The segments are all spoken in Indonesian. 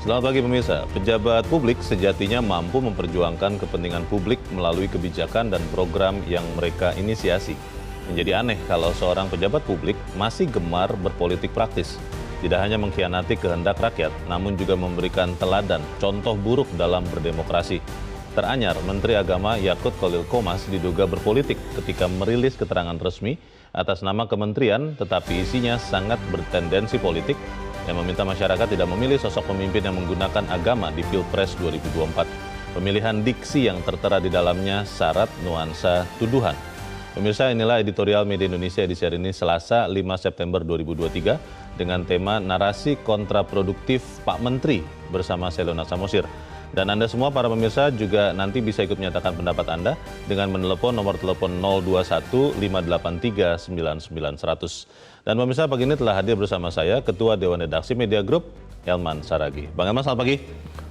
Selamat pagi pemirsa. Pejabat publik sejatinya mampu memperjuangkan kepentingan publik melalui kebijakan dan program yang mereka inisiasi. Menjadi aneh kalau seorang pejabat publik masih gemar berpolitik praktis. Tidak hanya mengkhianati kehendak rakyat, namun juga memberikan teladan, contoh buruk dalam berdemokrasi. Teranyar, Menteri Agama Yakut Khalil Qomas diduga berpolitik ketika merilis keterangan resmi atas nama kementerian, tetapi isinya sangat bertendensi politik yang meminta masyarakat tidak memilih sosok pemimpin yang menggunakan agama di Pilpres 2024. Pemilihan diksi yang tertera di dalamnya syarat nuansa tuduhan. Pemirsa, inilah editorial Media Indonesia edisi hari ini Selasa 5 September 2023 dengan tema narasi kontraproduktif Pak Menteri bersama Selona Samosir. Dan Anda semua para pemirsa juga nanti bisa ikut menyatakan pendapat Anda dengan menelepon nomor telepon 021 583 99 100. Dan pemirsa, pagi ini telah hadir bersama saya Ketua Dewan Redaksi Media Group, Elman Saragih. Bang Elman, selamat pagi.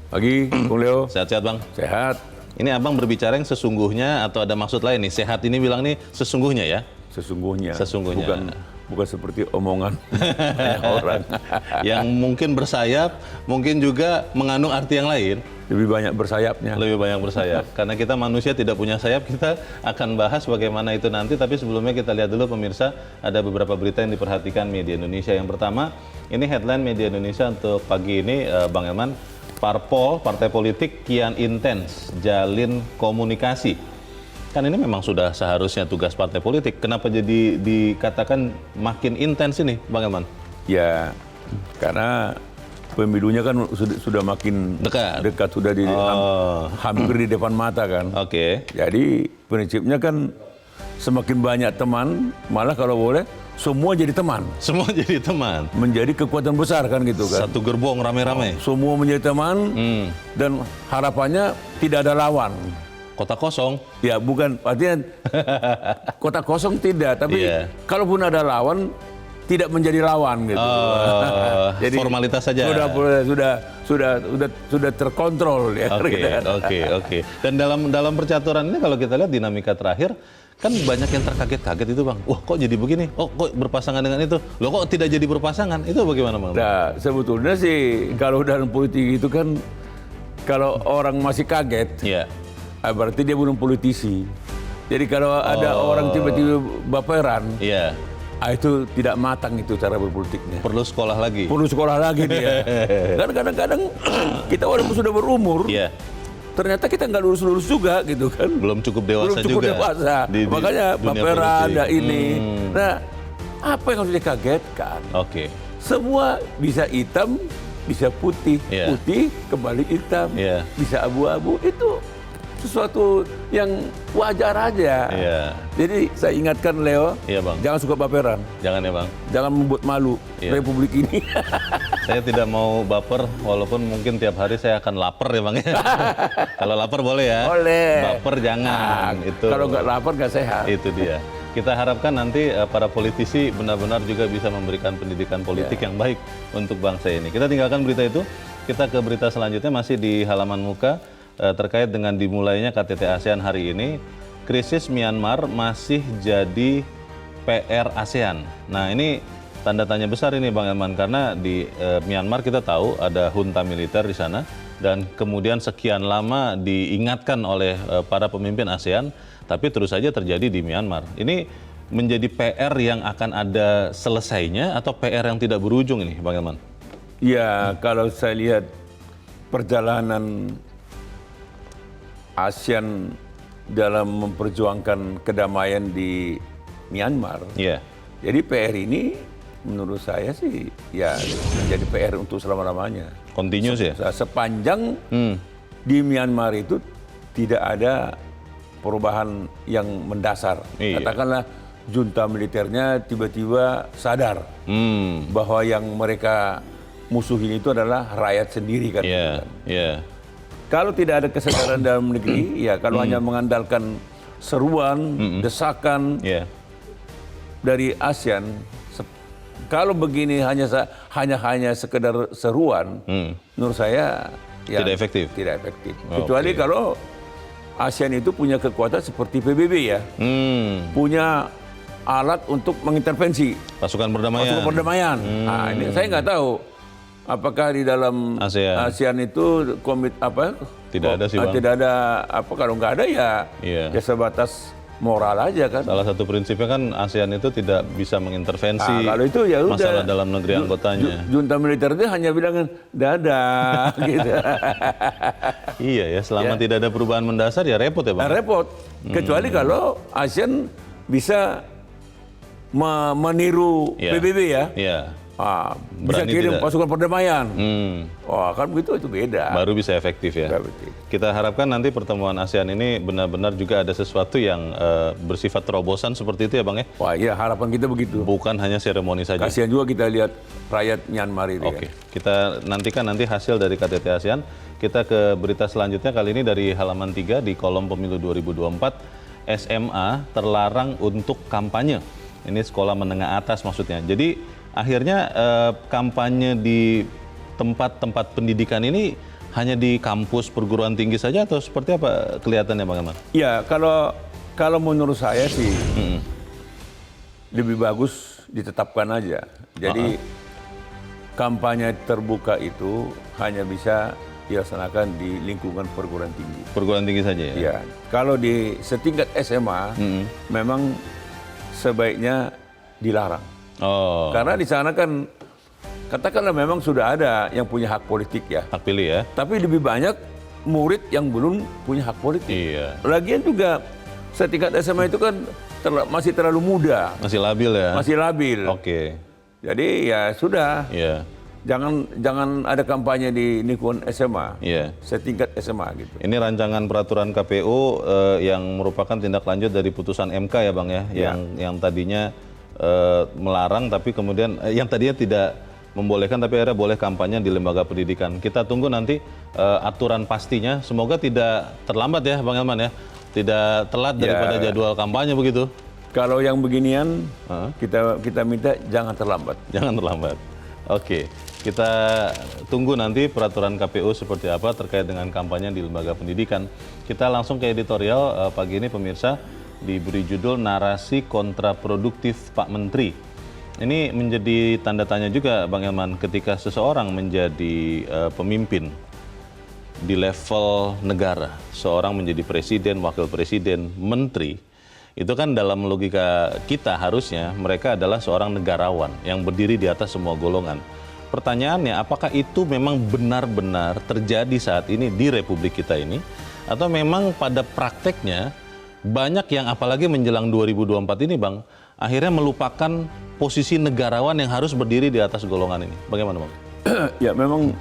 Pagi, Bung Leo. Sehat-sehat Bang? Sehat. Ini Abang berbicara yang sesungguhnya atau ada maksud lain nih? Sehat ini bilang nih sesungguhnya ya? Sesungguhnya. Sesungguhnya. Bukan seperti omongan banyak orang. Yang mungkin bersayap, mungkin juga mengandung arti yang lain. Lebih banyak bersayapnya. Lebih banyak bersayap. Karena kita manusia tidak punya sayap, kita akan bahas bagaimana itu nanti. Tapi sebelumnya kita lihat dulu pemirsa, ada beberapa berita yang diperhatikan Media Indonesia. Yang pertama, ini headline Media Indonesia untuk pagi ini, Bang Elman. Parpol, partai politik kian intens jalin komunikasi. Kan ini memang sudah seharusnya tugas partai politik. Kenapa jadi dikatakan makin intens ini, Bang Elman? Ya, karena pemilunya kan sudah makin dekat sudah di hampir di depan mata kan. Oke. Jadi prinsipnya kan semakin banyak teman, malah kalau boleh semua jadi teman. Semua jadi teman. Menjadi kekuatan besar kan gitu kan. Satu gerbong rame-rame. Semua menjadi teman dan harapannya tidak ada lawan. Kota kosong. Ya bukan, artinya kota kosong tidak, tapi kalaupun ada lawan tidak menjadi lawan gitu. Jadi formalitas saja. Sudah terkontrol ya. Oke. Dan dalam percaturan ini kalau kita lihat dinamika terakhir kan banyak yang terkaget-kaget itu Bang. Wah kok jadi begini? Oh kok berpasangan dengan itu? Loh kok tidak jadi berpasangan? Itu bagaimana Bang? Nah sebetulnya sih kalau dalam politik itu kan kalau orang masih kaget, berarti dia belum politisi. Jadi kalau ada orang tiba-tiba baperan, itu tidak matang itu cara berpolitiknya. Perlu sekolah lagi. Perlu sekolah lagi dia. Karena kadang-kadang kita walaupun sudah berumur, ternyata kita nggak lurus-lurus juga gitu kan. Belum cukup dewasa Belum cukup juga. dewasa. Makanya baperan ada ini. Nah, apa yang harus dikagetkan? Semua bisa hitam, bisa putih. Putih kembali hitam. Bisa abu-abu. Itu sesuatu yang wajar aja. Jadi saya ingatkan Leo, jangan suka baperan. Jangan ya Bang. Jangan membuat malu Republik ini. Saya tidak mau baper, walaupun mungkin tiap hari saya akan lapar ya Bang ya. Kalau lapar boleh ya. Boleh. Baper jangan. Itu. Kalau nggak lapar nggak sehat. Itu dia. Kita harapkan nanti para politisi benar-benar juga bisa memberikan pendidikan politik yang baik untuk bangsa ini. Kita tinggalkan berita itu. Kita ke berita selanjutnya masih di halaman muka. Terkait dengan dimulainya KTT ASEAN hari ini, krisis Myanmar masih jadi PR ASEAN. Nah ini tanda tanya besar ini Bang Elman, karena di Myanmar kita tahu ada junta militer di sana dan kemudian sekian lama diingatkan oleh para pemimpin ASEAN, tapi terus saja terjadi di Myanmar. Ini menjadi PR yang akan ada selesainya atau PR yang tidak berujung ini Bang Elman? Ya kalau saya lihat perjalanan ASEAN dalam memperjuangkan kedamaian di Myanmar. Jadi PR ini menurut saya sih ya menjadi PR untuk selama-lamanya. Continuous ya? Sepanjang di Myanmar itu tidak ada perubahan yang mendasar. Katakanlah junta militernya tiba-tiba sadar bahwa yang mereka musuhin itu adalah rakyat sendiri kan. Kalau tidak ada kesadaran dalam negeri, ya kalau hanya mengandalkan seruan, desakan dari ASEAN, kalau begini hanya sekedar seruan, menurut saya ya, tidak efektif. Tidak efektif. Kecuali kalau ASEAN itu punya kekuatan seperti PBB ya, punya alat untuk mengintervensi pasukan perdamaian. Nah, ini saya nggak tahu apakah di dalam ASEAN itu Tidak ada sih, Bang. Tidak ada kalau nggak ada ya sebatas moral aja kan. Salah satu prinsipnya kan ASEAN itu tidak bisa mengintervensi kalau itu ya masalah dalam negeri anggotanya. Junta militer itu hanya bilang dadah gitu. Iya ya, selama tidak ada perubahan mendasar ya repot ya Bang. Repot. Kecuali kalau ASEAN bisa meniru PBB ya. Iya. Bisa kirim pasukan perdamaian. Wah, kan begitu itu beda. Baru bisa efektif ya. Kita harapkan nanti pertemuan ASEAN ini benar-benar juga ada sesuatu yang bersifat terobosan seperti itu ya Bang ya. Wah iya, harapan kita begitu. Bukan hanya seremoni saja. Kasihan juga kita lihat rakyat Myanmar ini. Oke, kita nantikan nanti hasil dari KTT ASEAN. Kita ke berita selanjutnya kali ini dari halaman 3 di kolom pemilu 2024. SMA terlarang untuk kampanye. Ini sekolah menengah atas maksudnya. Jadi akhirnya kampanye di tempat-tempat pendidikan ini hanya di kampus perguruan tinggi saja atau seperti apa kelihatannya Bang Eman? Ya kalau menurut saya sih lebih bagus ditetapkan aja. Jadi kampanye terbuka itu hanya bisa dilaksanakan di lingkungan perguruan tinggi. Perguruan tinggi saja ya? Iya. Kalau di setingkat SMA memang sebaiknya dilarang. Karena di sana kan katakanlah memang sudah ada yang punya hak politik ya. Hak pilih ya. Tapi lebih banyak murid yang belum punya hak politik. Iya. Lagian juga setingkat SMA itu kan masih terlalu muda. Masih labil ya. Masih labil. Oke. Jadi ya sudah. Iya. Jangan ada kampanye di lingkungan SMA. Iya. Setingkat SMA gitu. Ini rancangan peraturan KPU yang merupakan tindak lanjut dari putusan MK ya Bang ya. Yang tadinya melarang tapi kemudian yang tadinya tidak membolehkan tapi akhirnya boleh kampanye di lembaga pendidikan. Kita tunggu nanti aturan pastinya. Semoga tidak terlambat ya Bang Elman ya. Tidak telat daripada jadwal kampanye begitu. Kalau yang beginian kita minta jangan terlambat. Jangan terlambat. Oke. Kita tunggu nanti peraturan KPU seperti apa terkait dengan kampanye di lembaga pendidikan. Kita langsung ke editorial pagi ini pemirsa, diberi judul narasi kontraproduktif Pak Menteri. Ini menjadi tanda tanya juga Bang Elman ketika seseorang menjadi pemimpin di level negara, seorang menjadi presiden, wakil presiden, menteri, itu kan dalam logika kita harusnya mereka adalah seorang negarawan yang berdiri di atas semua golongan. Pertanyaannya, apakah itu memang benar-benar terjadi saat ini di Republik kita ini? Atau memang pada prakteknya banyak yang apalagi menjelang 2024 ini Bang, akhirnya melupakan posisi negarawan yang harus berdiri di atas golongan ini. Bagaimana Bang? Ya memang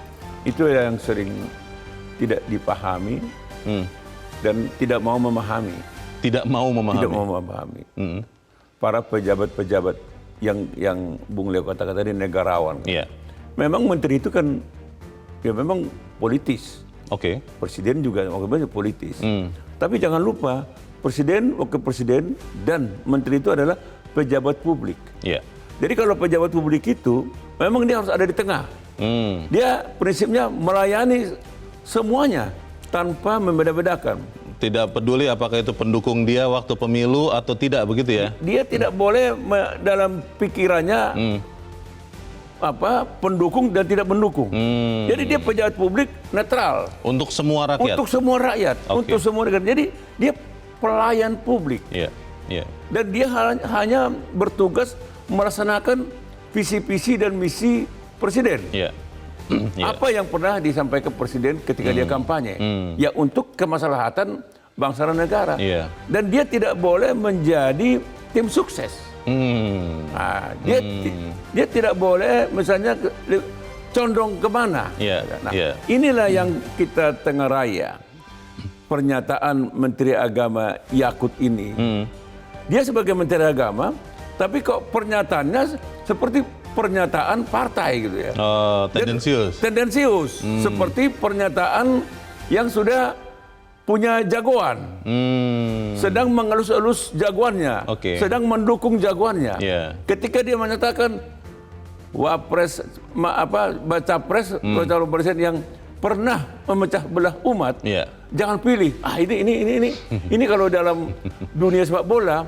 itu yang sering tidak dipahami dan tidak mau memahami. Tidak mau memahami? Tidak mau memahami. Para pejabat-pejabat yang Bung Leo kata tadi negarawan. Iya. Memang menteri itu kan ya memang politis. Oke. Presiden juga politis. Tapi jangan lupa presiden, wakil presiden dan menteri itu adalah pejabat publik. Iya. Jadi kalau pejabat publik itu memang dia harus ada di tengah. Dia prinsipnya melayani semuanya tanpa membeda-bedakan. Tidak peduli apakah itu pendukung dia waktu pemilu atau tidak begitu ya? Dia tidak boleh dalam pikirannya pendukung dan tidak mendukung. Jadi dia pejabat publik netral. Untuk semua rakyat? Untuk semua rakyat. Okay. Untuk semua negara. Jadi dia pelayan publik. Iya. Yeah. Dan dia hanya bertugas melaksanakan visi-visi dan misi presiden. Iya. Apa yang pernah disampaikan presiden ketika dia kampanye? Ya untuk kemaslahatan bangsa dan negara. Yeah. Dan dia tidak boleh menjadi tim sukses. Nah, dia tidak boleh misalnya condong kemana. Inilah yang kita tengah raya. Pernyataan Menteri Agama Yakut ini. Dia sebagai Menteri Agama, tapi kok pernyataannya seperti pernyataan partai gitu ya. Tendensius. Tendensius. Seperti pernyataan yang sudah punya jagoan, sedang mengelus-elus jagoannya, sedang mendukung jagoannya. Ketika dia menyatakan wapres, baca pres, calon presiden yang pernah memecah belah umat, jangan pilih. Ini kalau dalam dunia sepak bola,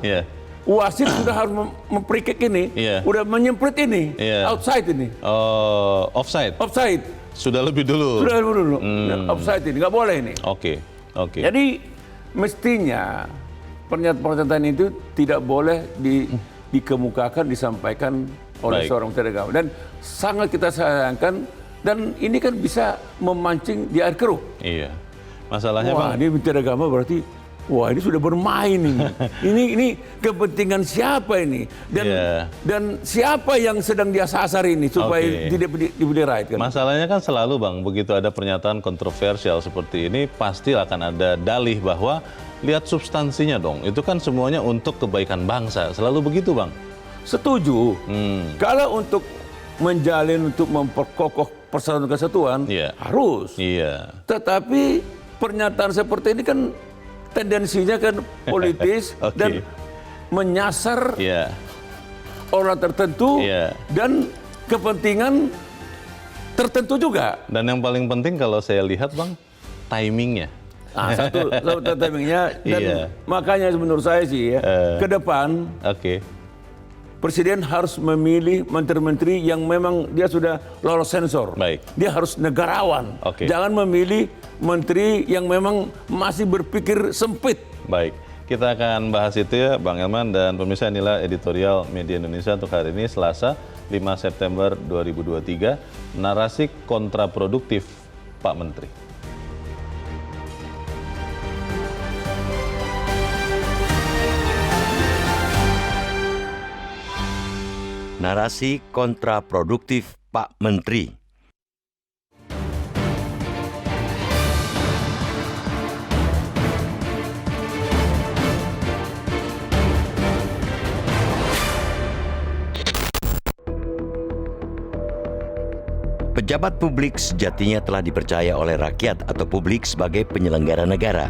wasit sudah harus memperikik ini, udah menyemprit ini, outside ini. Offside. Offside. Sudah lebih dulu. Offside ini nggak boleh ini. Oke. Jadi mestinya pernyataan itu tidak boleh dikemukakan, disampaikan oleh seorang menteri agama. Dan sangat kita sayangkan, dan ini kan bisa memancing di air keruh. Iya. Masalahnya Bang, ini menteri agama berarti, ini sudah bermain ini. ini kepentingan siapa ini? Dan siapa yang sedang dia sasar ini supaya tidak dibeli right kan? Masalahnya kan selalu Bang, begitu ada pernyataan kontroversial seperti ini, pasti akan ada dalih bahwa lihat substansinya dong. Itu kan semuanya untuk kebaikan bangsa. Selalu begitu Bang. Setuju. Kalau untuk menjalin, untuk memperkokoh persatuan kesatuan, harus. Tetapi pernyataan seperti ini kan tendensinya kan politis dan menyasar orang tertentu dan kepentingan tertentu juga. Dan yang paling penting kalau saya lihat Bang, timingnya. Satu timingnya, dan makanya menurut saya sih ke depan Presiden harus memilih menteri-menteri yang memang dia sudah lolos sensor. Dia harus negarawan. Jangan memilih menteri yang memang masih berpikir sempit. Baik, kita akan bahas itu ya Bang Elman, dan pemirsa, inilah editorial Media Indonesia untuk hari ini Selasa 5 September 2023. Narasi kontraproduktif Pak Menteri. Narasi kontraproduktif Pak Menteri. Pejabat publik sejatinya telah dipercaya oleh rakyat atau publik sebagai penyelenggara negara.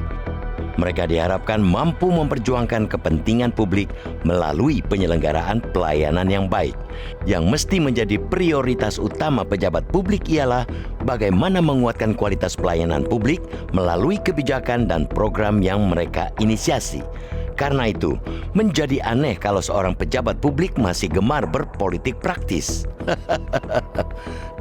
Mereka diharapkan mampu memperjuangkan kepentingan publik melalui penyelenggaraan pelayanan yang baik. Yang mesti menjadi prioritas utama pejabat publik ialah bagaimana menguatkan kualitas pelayanan publik melalui kebijakan dan program yang mereka inisiasi. Karena itu, menjadi aneh kalau seorang pejabat publik masih gemar berpolitik praktis.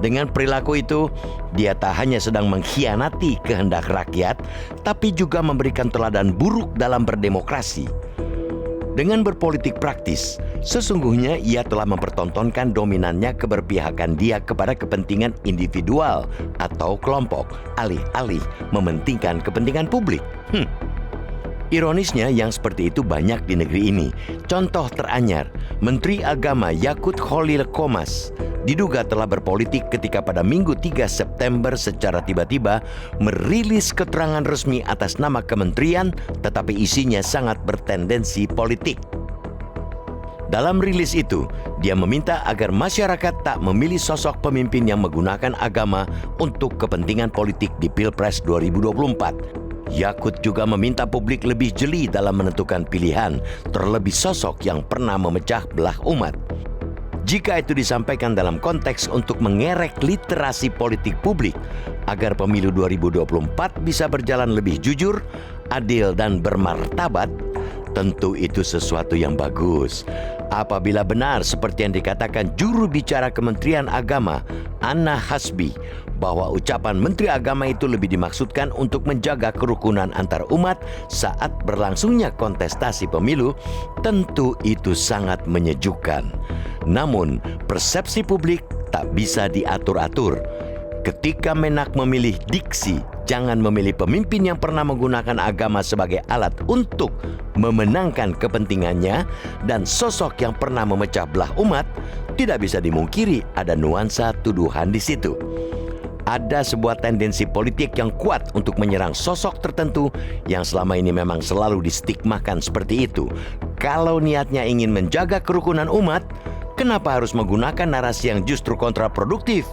Dengan perilaku itu, dia tak hanya sedang mengkhianati kehendak rakyat, tapi juga memberikan teladan buruk dalam berdemokrasi. Dengan berpolitik praktis, sesungguhnya ia telah mempertontonkan dominannya keberpihakan dia kepada kepentingan individual atau kelompok, alih-alih mementingkan kepentingan publik. Ironisnya yang seperti itu banyak di negeri ini. Contoh teranyar, Menteri Agama Yakut Khalil Qomas diduga telah berpolitik ketika pada Minggu 3 September secara tiba-tiba merilis keterangan resmi atas nama kementerian, tetapi isinya sangat bertendensi politik. Dalam rilis itu, dia meminta agar masyarakat tak memilih sosok pemimpin yang menggunakan agama untuk kepentingan politik di Pilpres 2024. Yakut juga meminta publik lebih jeli dalam menentukan pilihan, terlebih sosok yang pernah memecah belah umat. Jika itu disampaikan dalam konteks untuk mengerek literasi politik publik agar pemilu 2024 bisa berjalan lebih jujur, adil, dan bermartabat, tentu itu sesuatu yang bagus. Apabila benar seperti yang dikatakan juru bicara Kementerian Agama, Anna Hasbi, bahwa ucapan Menteri Agama itu lebih dimaksudkan untuk menjaga kerukunan antar umat saat berlangsungnya kontestasi pemilu, tentu itu sangat menyejukkan. Namun, persepsi publik tak bisa diatur-atur. Ketika Menak memilih diksi, jangan memilih pemimpin yang pernah menggunakan agama sebagai alat untuk memenangkan kepentingannya dan sosok yang pernah memecah belah umat, tidak bisa dimungkiri ada nuansa tuduhan di situ. Ada sebuah tendensi politik yang kuat untuk menyerang sosok tertentu yang selama ini memang selalu distigmakan seperti itu. Kalau niatnya ingin menjaga kerukunan umat, kenapa harus menggunakan narasi yang justru kontraproduktif?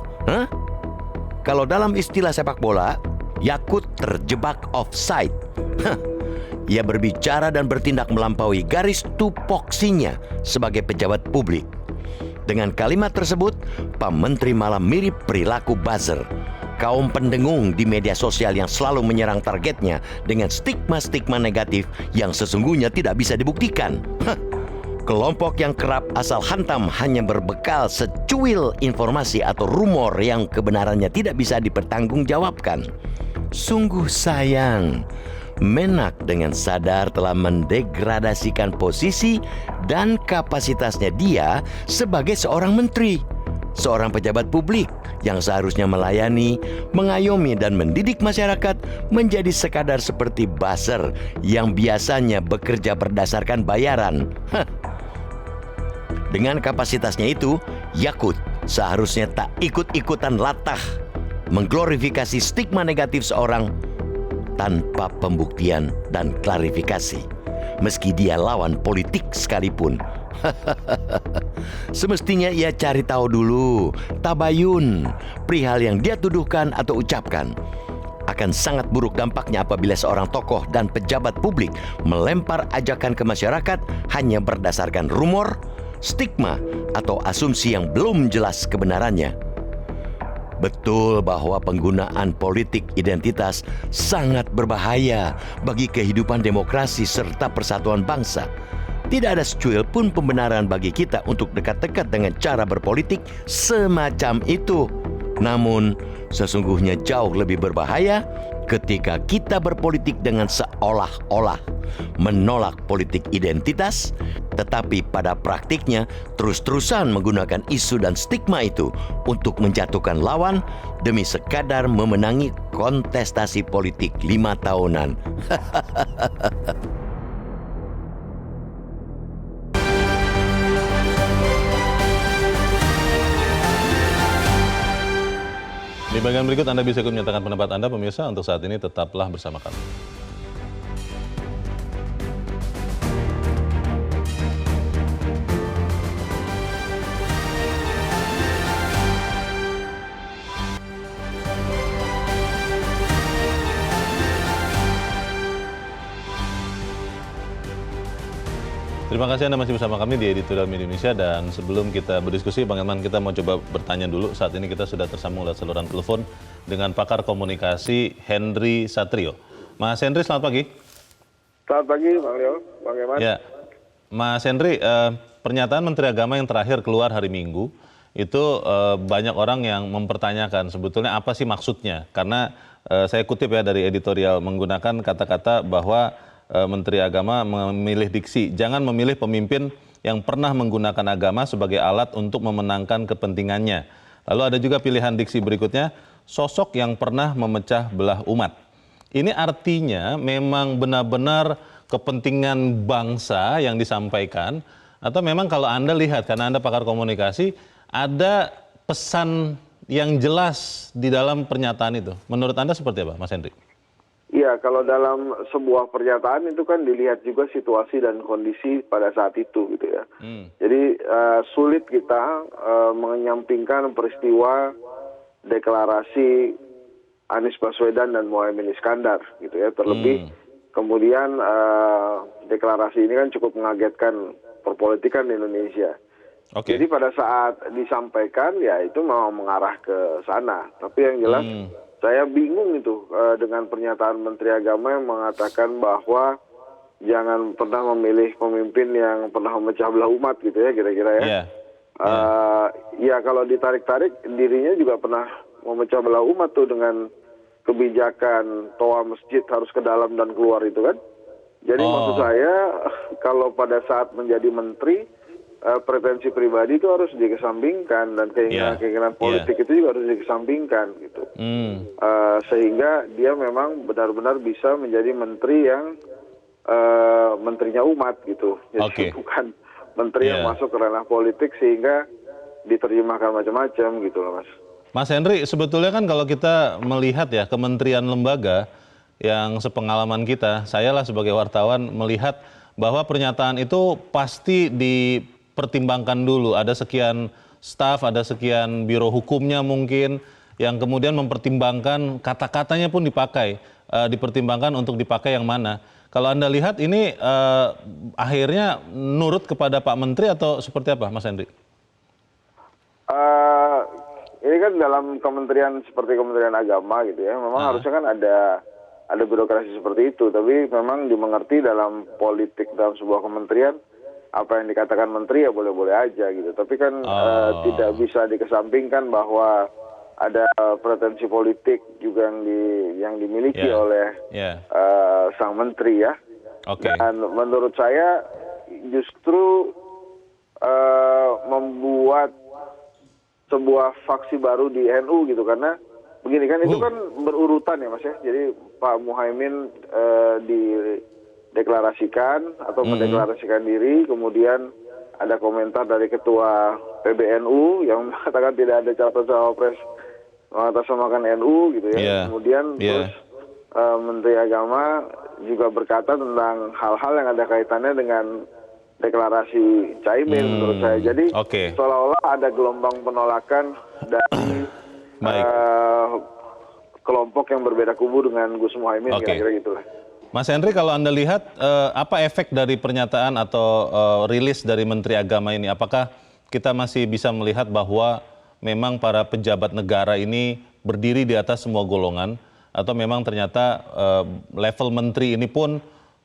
Kalau dalam istilah sepak bola, Yakut terjebak offside. Ia berbicara dan bertindak melampaui garis tupoksinya sebagai pejabat publik. Dengan kalimat tersebut, Pak Menteri malah mirip perilaku buzzer, kaum pendengung di media sosial yang selalu menyerang targetnya dengan stigma-stigma negatif yang sesungguhnya tidak bisa dibuktikan. Kelompok yang kerap asal hantam hanya berbekal secuil informasi atau rumor yang kebenarannya tidak bisa dipertanggungjawabkan. Sungguh sayang, Menak dengan sadar telah mendegradasikan posisi dan kapasitasnya dia sebagai seorang menteri, seorang pejabat publik yang seharusnya melayani, mengayomi dan mendidik masyarakat menjadi sekadar seperti buzzer yang biasanya bekerja berdasarkan bayaran. Dengan kapasitasnya itu, Yakut seharusnya tak ikut-ikutan latah mengglorifikasi stigma negatif seorang tanpa pembuktian dan klarifikasi, meski dia lawan politik sekalipun. Semestinya ia cari tahu dulu, tabayun, perihal yang dia tuduhkan atau ucapkan. Akan sangat buruk dampaknya apabila seorang tokoh dan pejabat publik melempar ajakan ke masyarakat hanya berdasarkan rumor, stigma, atau asumsi yang belum jelas kebenarannya. Betul bahwa penggunaan politik identitas sangat berbahaya bagi kehidupan demokrasi serta persatuan bangsa. Tidak ada secuil pun pembenaran bagi kita untuk dekat-dekat dengan cara berpolitik semacam itu. Namun, sesungguhnya jauh lebih berbahaya ketika kita berpolitik dengan seolah-olah menolak politik identitas, tetapi pada praktiknya terus-terusan menggunakan isu dan stigma itu untuk menjatuhkan lawan demi sekadar memenangi kontestasi politik 5 tahunan. Di bagian berikut Anda bisa ikut menyatakan pendapat Anda, pemirsa. Untuk saat ini tetaplah bersama kami. Terima kasih Anda masih bersama kami di Editorial Media Indonesia, dan sebelum kita berdiskusi, Bang Elman, kita mau coba bertanya dulu. Saat ini kita sudah tersambung lewat saluran telepon dengan pakar komunikasi Henry Satrio. Mas Henry, selamat pagi. Selamat pagi, Bang Leo, Bang Elman. Ya, Mas Henry, pernyataan Menteri Agama yang terakhir keluar hari Minggu, itu banyak orang yang mempertanyakan sebetulnya apa sih maksudnya. Karena saya kutip ya dari editorial, menggunakan kata-kata bahwa Menteri Agama memilih diksi, jangan memilih pemimpin yang pernah menggunakan agama sebagai alat untuk memenangkan kepentingannya. Lalu ada juga pilihan diksi berikutnya, sosok yang pernah memecah belah umat. Ini artinya memang benar-benar kepentingan bangsa yang disampaikan, atau memang kalau Anda lihat, karena Anda pakar komunikasi, ada pesan yang jelas di dalam pernyataan itu. Menurut Anda seperti apa, Mas Henry? Iya, kalau dalam sebuah pernyataan itu kan dilihat juga situasi dan kondisi pada saat itu gitu ya. Jadi sulit kita menyampingkan peristiwa deklarasi Anies Baswedan dan Muhaimin Iskandar gitu ya. Terlebih kemudian deklarasi ini kan cukup mengagetkan perpolitikan di Indonesia. Jadi pada saat disampaikan ya itu memang mengarah ke sana. Tapi yang jelas saya bingung itu dengan pernyataan Menteri Agama yang mengatakan bahwa jangan pernah memilih pemimpin yang pernah memecah belah umat gitu ya, kira-kira ya. Ya kalau ditarik-tarik dirinya juga pernah memecah belah umat tuh dengan kebijakan toa masjid harus ke dalam dan keluar itu kan. Jadi maksud saya kalau pada saat menjadi menteri, preferensi pribadi itu harus dikesampingkan dan keinginan politik itu juga harus dikesampingkan gitu. Sehingga dia memang benar-benar bisa menjadi menteri yang menterinya umat gitu. Jadi bukan menteri yang masuk ke ranah politik sehingga diterjemahkan macam-macam gitu loh, Mas. Mas Henry, sebetulnya kan kalau kita melihat ya kementerian lembaga yang sepengalaman kita, saya lah sebagai wartawan melihat bahwa pernyataan itu pasti dipertimbangkan dulu. Ada sekian staf, ada sekian biro hukumnya mungkin yang kemudian mempertimbangkan kata-katanya pun dipakai, dipertimbangkan untuk dipakai yang mana. Kalau Anda lihat ini akhirnya nurut kepada Pak Menteri atau seperti apa, Mas Henry? Ini kan dalam kementerian seperti Kementerian Agama gitu ya, memang harusnya kan ada birokrasi seperti itu, tapi memang dimengerti dalam politik dalam sebuah kementerian apa yang dikatakan menteri ya boleh-boleh aja gitu. Tapi kan tidak bisa dikesampingkan bahwa ada pretensi politik juga yang dimiliki oleh sang menteri ya. Dan menurut saya justru membuat sebuah faksi baru di NU gitu, karena begini kan itu kan berurutan ya Mas ya. Jadi Pak Muhaimin dideklarasikan atau mendeklarasikan diri, kemudian ada komentar dari ketua PBNU yang mengatakan tidak ada capres-cawapres mengatasnamakan NU gitu ya. Kemudian terus Menteri Agama juga berkata tentang hal-hal yang ada kaitannya dengan deklarasi Caimin menurut saya. Jadi seolah-olah ada gelombang penolakan dari kelompok yang berbeda kubu dengan Gus Muhaimin, kira-kira gitulah. Mas Henry, kalau Anda lihat apa efek dari pernyataan atau rilis dari Menteri Agama ini? Apakah kita masih bisa melihat bahwa memang para pejabat negara ini berdiri di atas semua golongan, atau memang ternyata level menteri ini pun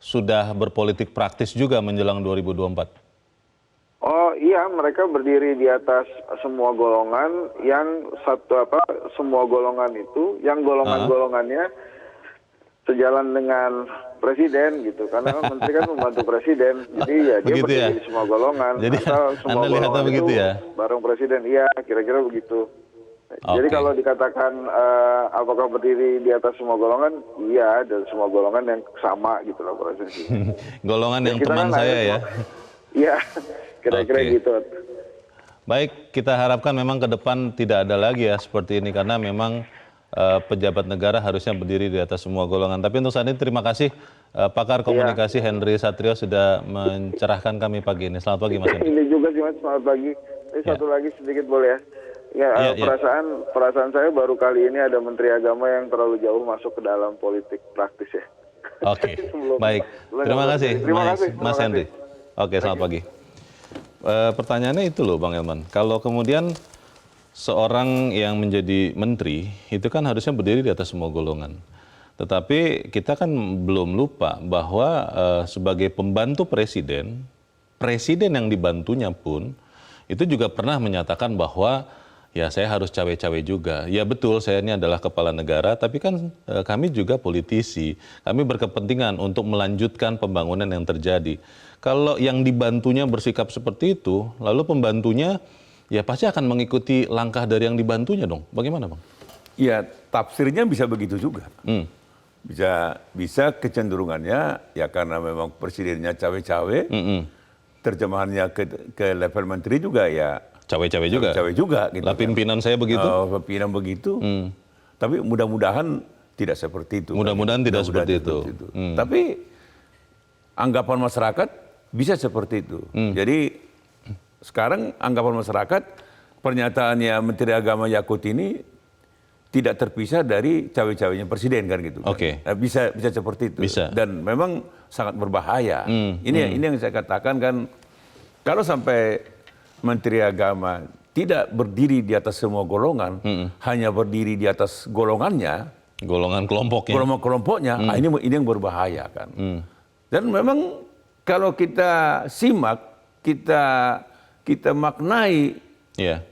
sudah berpolitik praktis juga menjelang 2024? Oh iya, mereka berdiri di atas semua golongan, yang semua golongan itu, yang golongannya sejalan dengan presiden gitu, karena menteri kan membantu presiden, jadi ya dia berdiri di semua golongan. Jadi atau semua golongan itu bareng presiden, iya kira-kira begitu. Jadi kalau dikatakan apakah berdiri di atas semua golongan, iya, dan semua golongan yang sama gitu loh prosesnya. Golongan yang teman kan saya ya. Iya, kira-kira gitu. Baik, kita harapkan memang ke depan tidak ada lagi ya seperti ini, karena memang pejabat negara harusnya berdiri di atas semua golongan. Tapi untuk saat ini terima kasih pakar komunikasi Henry Satrio sudah mencerahkan kami pagi ini. Selamat pagi Mas Henry. Ini juga sih Mas, selamat pagi. Satu lagi sedikit boleh ya? Perasaan saya baru kali ini ada Menteri Agama yang terlalu jauh masuk ke dalam politik praktis ya. Baik. Terima kasih Mas Henry. Selamat pagi. Pertanyaannya itu loh Bang Elman. Kalau kemudian seorang yang menjadi menteri itu kan harusnya berdiri di atas semua golongan. Tetapi kita kan belum lupa bahwa sebagai pembantu presiden yang dibantunya pun itu juga pernah menyatakan bahwa ya saya harus cawe-cawe juga. Ya betul, saya ini adalah kepala negara, tapi kan kami juga politisi. Kami berkepentingan untuk melanjutkan pembangunan yang terjadi. Kalau yang dibantunya bersikap seperti itu, lalu pembantunya ya pasti akan mengikuti langkah dari yang dibantunya dong. Bagaimana Bang? Ya tafsirnya bisa begitu juga. Bisa kecenderungannya ya karena memang presidennya cawe-cawe, terjemahannya ke level menteri juga ya cawe-cawe juga. Cawe juga gitu. Lah pimpinan saya begitu. Pimpinan begitu. Tapi mudah-mudahan tidak seperti itu. Mudah-mudahan tidak seperti itu. Tapi anggapan masyarakat bisa seperti itu. Jadi sekarang anggapan masyarakat pernyataannya Menteri Agama Yakut ini tidak terpisah dari cawe-cawenya presiden kan gitu. Nah, bisa seperti itu. Bisa. Dan memang sangat berbahaya. Ini yang saya katakan kan, kalau sampai Menteri Agama tidak berdiri di atas semua golongan, hanya berdiri di atas golongannya, golongan kelompoknya, ini yang berbahaya kan. Dan memang kalau kita simak, kita maknai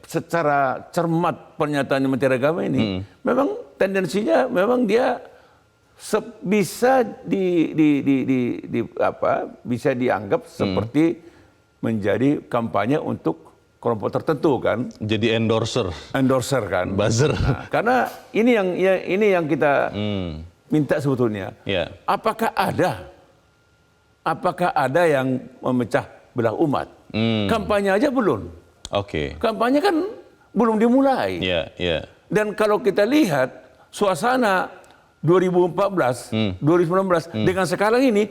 secara cermat pernyataan Menteri Agama ini, memang tendensinya memang dia bisa bisa dianggap seperti menjadi kampanye untuk kelompok tertentu kan. Jadi endorser kan. Buzzer. Nah, karena ini yang kita minta sebetulnya. Apakah ada yang memecah belah umat? Kampanye aja belum. Kampanye kan belum dimulai. Dan kalau kita lihat suasana 2014, 2019 dengan sekarang ini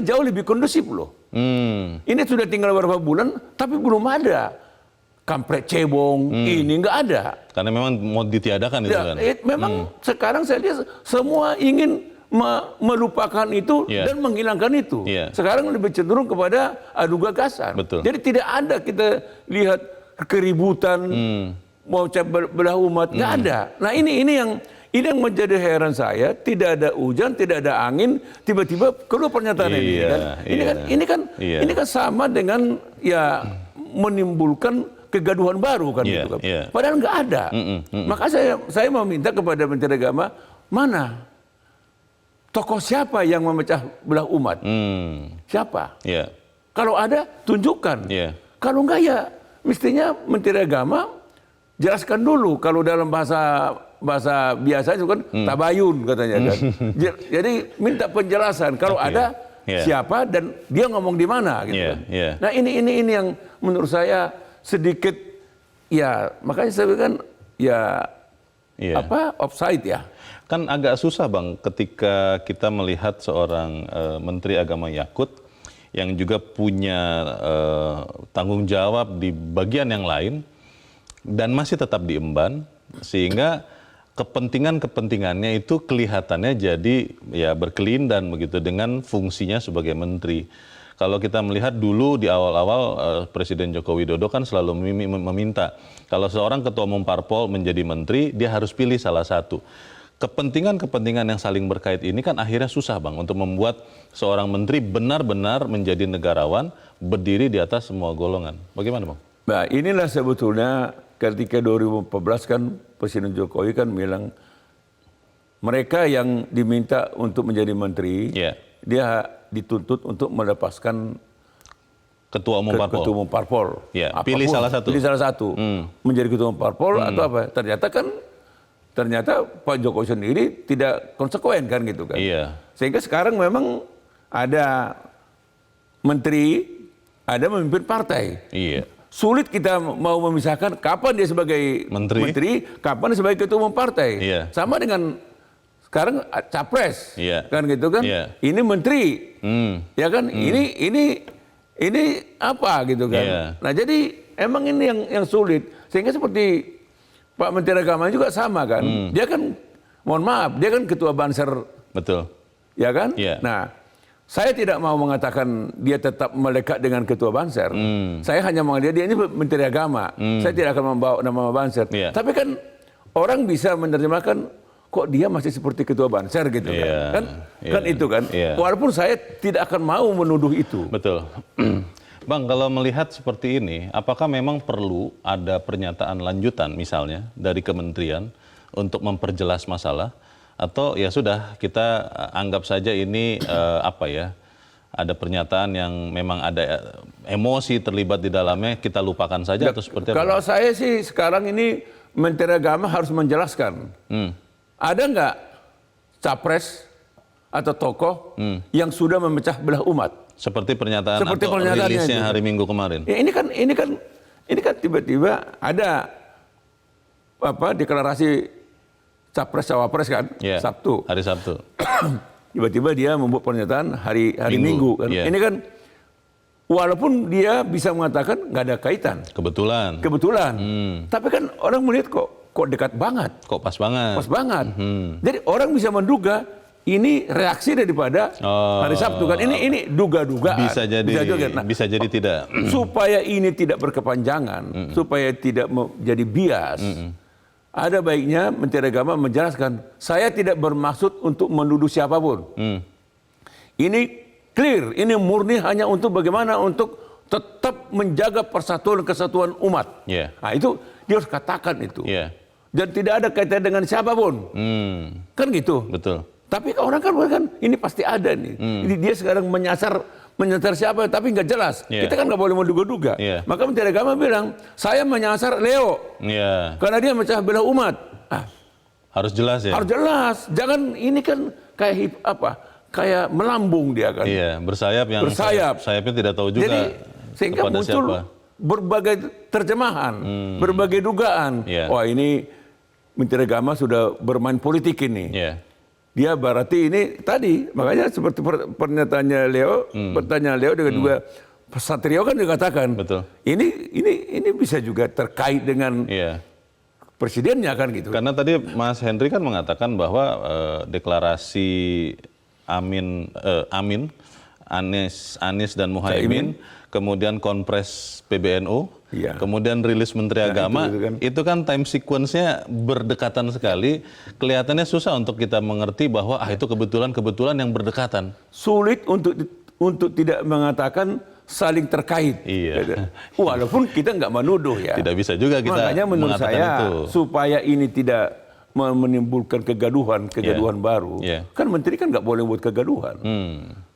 jauh lebih kondusif loh. Ini sudah tinggal beberapa bulan, tapi belum ada kampret cebong, ini nggak ada. Karena memang mau ditiadakan itu kan. Memang sekarang saya lihat semua ingin melupakan itu dan menghilangkan itu. Sekarang lebih cenderung kepada adu gagasan. Jadi tidak ada kita lihat keributan, mau belah umat, nggak ada. Nah ini Ini yang menjadi heran saya, tidak ada hujan, tidak ada angin, tiba-tiba keluar pernyataan ini kan. Ini kan sama dengan ya menimbulkan kegaduhan baru kan gitu kan. Padahal nggak ada. Maka saya mau minta kepada Menteri Agama, mana tokoh siapa yang memecah belah umat? Siapa? Kalau ada, tunjukkan. Kalau enggak ya mestinya Menteri Agama jelaskan dulu. Kalau dalam bahasa biasa itu kan tabayun katanya kan. Jadi minta penjelasan. Kalau ada siapa dan dia ngomong di mana gitu kan. Nah ini yang menurut saya sedikit ya, makanya saya kan ya offside ya. Kan agak susah Bang ketika kita melihat seorang Menteri Agama Yakut yang juga punya tanggung jawab di bagian yang lain dan masih tetap diemban, sehingga kepentingannya itu kelihatannya jadi ya berkelindan begitu dengan fungsinya sebagai menteri. Kalau kita melihat dulu di awal-awal Presiden Joko Widodo kan selalu meminta kalau seorang ketua umum parpol menjadi menteri, dia harus pilih salah satu. Kepentingan-kepentingan yang saling berkait ini kan akhirnya susah Bang untuk membuat seorang menteri benar-benar menjadi negarawan, berdiri di atas semua golongan. Bagaimana Bang? Nah inilah sebetulnya ketika 2014 kan Presiden Jokowi kan bilang mereka yang diminta untuk menjadi menteri, dia dituntut untuk melepaskan ketua umum parpol. Pilih salah satu. Pilih salah satu. Menjadi ketua umum parpol atau apa? Ternyata Pak Jokowi sendiri tidak konsekuen kan gitu kan. Sehingga sekarang memang ada menteri, ada memimpin partai. Sulit kita mau memisahkan kapan dia sebagai menteri, kapan dia sebagai ketua umum partai. Sama dengan sekarang capres, kan gitu kan. Ini menteri, ya kan. Ini apa gitu kan. Nah jadi emang ini yang sulit. Sehingga seperti Pak Menteri Agama juga sama kan. Dia kan, mohon maaf, dia kan ketua Banser. Betul. Ya kan. Nah saya tidak mau mengatakan dia tetap melekat dengan ketua Banser. Saya hanya mengatakan dia ini Menteri Agama. Saya tidak akan membawa nama Banser. Tapi kan orang bisa menerjemahkan kok dia masih seperti ketua Banser gitu kan. Kan itu kan. Walaupun saya tidak akan mau menuduh itu. Betul. Bang, kalau melihat seperti ini, apakah memang perlu ada pernyataan lanjutan misalnya dari kementerian untuk memperjelas masalah? Atau ya sudah kita anggap saja ini ada pernyataan yang memang ada emosi terlibat di dalamnya, kita lupakan saja atau seperti apa? Kalau saya sih sekarang ini Menteri Agama harus menjelaskan. Ada nggak capres atau tokoh yang sudah memecah belah umat? Seperti pernyataan atau rilisnya hari Minggu kemarin. Ya, ini kan tiba-tiba ada deklarasi capres cawapres kan, Sabtu. Hari Sabtu. Tiba-tiba dia membuat pernyataan hari Minggu kan. Ini kan walaupun dia bisa mengatakan nggak ada kaitan. Kebetulan. Tapi kan orang melihat kok dekat banget. Kok pas banget. Pas banget. Jadi orang bisa menduga ini reaksi daripada hari Sabtu kan. Ini duga-dugaan. Bisa jadi tidak. Supaya ini tidak berkepanjangan, supaya tidak jadi bias. Ada baiknya Menteri Agama menjelaskan, saya tidak bermaksud untuk menuduh siapapun. Ini clear, ini murni hanya untuk bagaimana untuk tetap menjaga persatuan kesatuan umat. Nah itu dia harus katakan itu. Dan tidak ada kaitan dengan siapapun. Kan gitu. Betul. Tapi orang kan ini pasti ada nih. Ini dia sekarang menyasar siapa tapi nggak jelas. Kita kan nggak boleh menduga-duga. Maka Menteri Agama bilang, saya menyasar Leo. Karena dia memecah belah umat. Harus jelas ya. Harus jelas. Jangan ini kan kayak melambung dia kan. Bersayap yang sayapnya tidak tahu juga. Jadi sehingga muncul berbagai terjemahan, berbagai dugaan. Wah ini Menteri Agama sudah bermain politik ini. Dia berarti ini tadi, makanya seperti pernyataannya Leo, pertanyaan Leo dengan juga Satrio kan dikatakan, ini bisa juga terkait dengan presidennya kan gitu. Karena tadi Mas Henry kan mengatakan bahwa deklarasi Amin Anies dan Muhaimin, kemudian konpres PBNU, kemudian rilis Menteri Agama, itu kan time sequence-nya berdekatan sekali. Kelihatannya susah untuk kita mengerti bahwa itu kebetulan yang berdekatan. Sulit untuk tidak mengatakan saling terkait. Iya. Walaupun kita nggak menuduh ya. Tidak bisa juga kita makanya menurut mengatakan saya itu. Supaya ini tidak menimbulkan kegaduhan baru. Kan menteri kan nggak boleh buat kegaduhan.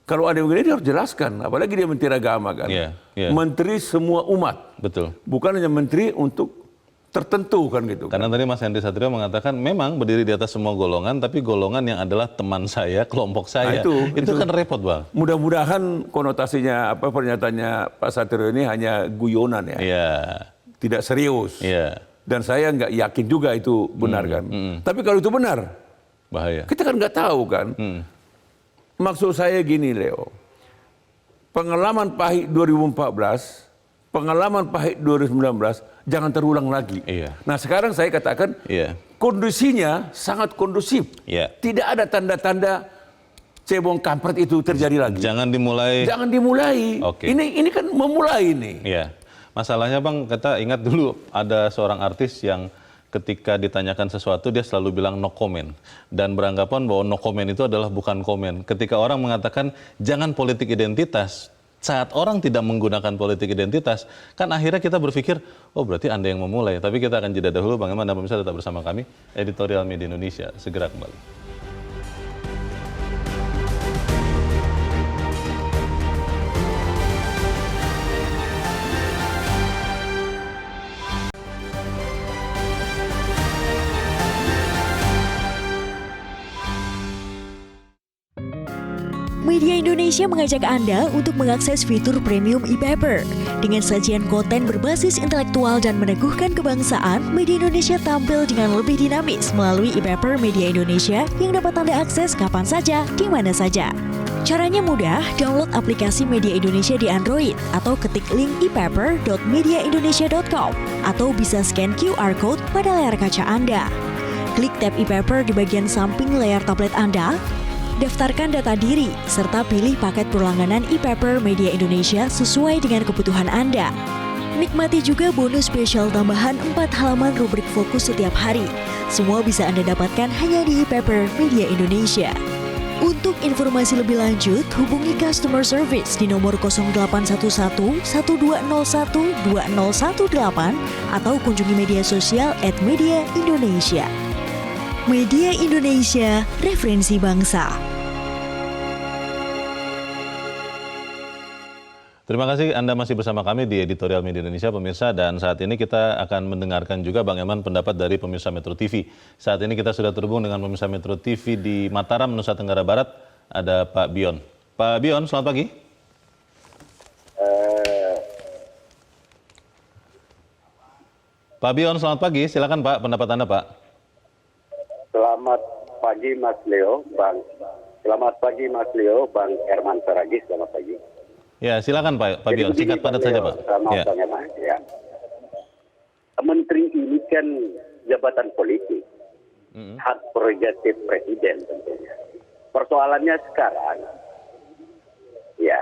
Kalau ada yang begini dia harus jelaskan, apalagi dia menteri agama kan. Menteri semua umat. Betul. Bukan hanya menteri untuk tertentu kan gitu. Karena tadi Mas Henry Satrio mengatakan memang berdiri di atas semua golongan, tapi golongan yang adalah teman saya, kelompok saya. Itu kan repot, Bang. Mudah-mudahan konotasinya pernyataannya Pak Satrio ini hanya guyonan ya. Tidak serius. Dan saya nggak yakin juga itu benar kan. Tapi kalau itu benar, bahaya. Kita kan nggak tahu kan. Maksud saya gini, Leo. Pengalaman pahit 2014, pengalaman pahit 2019, jangan terulang lagi. Nah sekarang saya katakan, kondisinya sangat kondusif. Tidak ada tanda-tanda cebong kampret itu terjadi lagi. Jangan dimulai. Jangan dimulai. Ini kan memulai nih. Masalahnya Bang, kita ingat dulu ada seorang artis yang ketika ditanyakan sesuatu dia selalu bilang no comment. Dan beranggapan bahwa no comment itu adalah bukan komen. Ketika orang mengatakan jangan politik identitas, saat orang tidak menggunakan politik identitas, kan akhirnya kita berpikir, oh berarti Anda yang memulai. Tapi kita akan jeda dahulu, Bang Eman dan pemirsa tetap bersama kami, Editorial Media Indonesia. Segera kembali. Media Indonesia mengajak Anda untuk mengakses fitur premium e-paper. Dengan sajian konten berbasis intelektual dan meneguhkan kebangsaan, Media Indonesia tampil dengan lebih dinamis melalui e-paper Media Indonesia yang dapat Anda akses kapan saja, di mana saja. Caranya mudah, download aplikasi Media Indonesia di Android atau ketik link e-paper.mediaindonesia.com atau bisa scan QR code pada layar kaca Anda. Klik tab e-paper di bagian samping layar tablet Anda, daftarkan data diri, serta pilih paket berlangganan e-paper Media Indonesia sesuai dengan kebutuhan Anda. Nikmati juga bonus spesial tambahan 4 halaman rubrik fokus setiap hari. Semua bisa Anda dapatkan hanya di e-paper Media Indonesia. Untuk informasi lebih lanjut, hubungi customer service di nomor 0811 1201 2018 atau kunjungi media sosial @Media Indonesia. Media Indonesia, referensi bangsa. Terima kasih Anda masih bersama kami di Editorial Media Indonesia, pemirsa. Dan saat ini kita akan mendengarkan juga Bang Eman pendapat dari pemirsa Metro TV. Saat ini kita sudah terhubung dengan pemirsa Metro TV di Mataram, Nusa Tenggara Barat. Ada Pak Bion. Pak Bion, selamat pagi. Pak Bion, selamat pagi. Silakan Pak, pendapat Anda Pak. Selamat pagi Mas Leo, Bang. Selamat pagi Mas Leo, Bang Herman Saragih. Selamat pagi. Ya, silakan Pak Bion. Singkat padat saja Pak. Ya. Menteri ini kan jabatan politik, hak prerogatif presiden tentunya. Persoalannya sekarang, ya,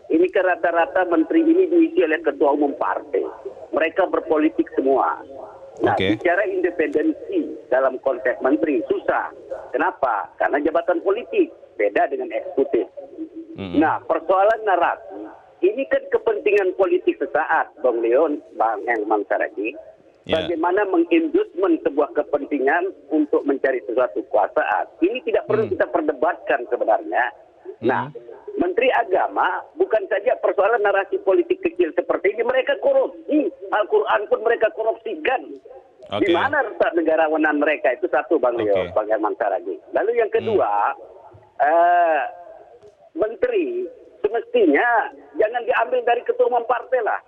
ini kan rata-rata menteri ini diisi oleh ketua umum partai. Mereka berpolitik semua. Nah, bicara independensi dalam konteks menteri susah. Kenapa? Karena jabatan politik beda dengan eksekutif. Nah, persoalan narasi ini kan kepentingan politik sesaat, Bang Leon, Bang Herman Saragih. Bagaimana mengindusmen sebuah kepentingan untuk mencari sesuatu kekuasaan. Ini tidak perlu kita perdebatkan sebenarnya. Nah, Menteri Agama bukan saja persoalan narasi politik kecil seperti ini, mereka korupsi. Al-Quran pun mereka korupsikan. Di mana letak negarawanan mereka? Itu satu, Bang Leo, Bang Herman Saragih. Lalu yang kedua, menteri semestinya jangan diambil dari ketua umum partai lah.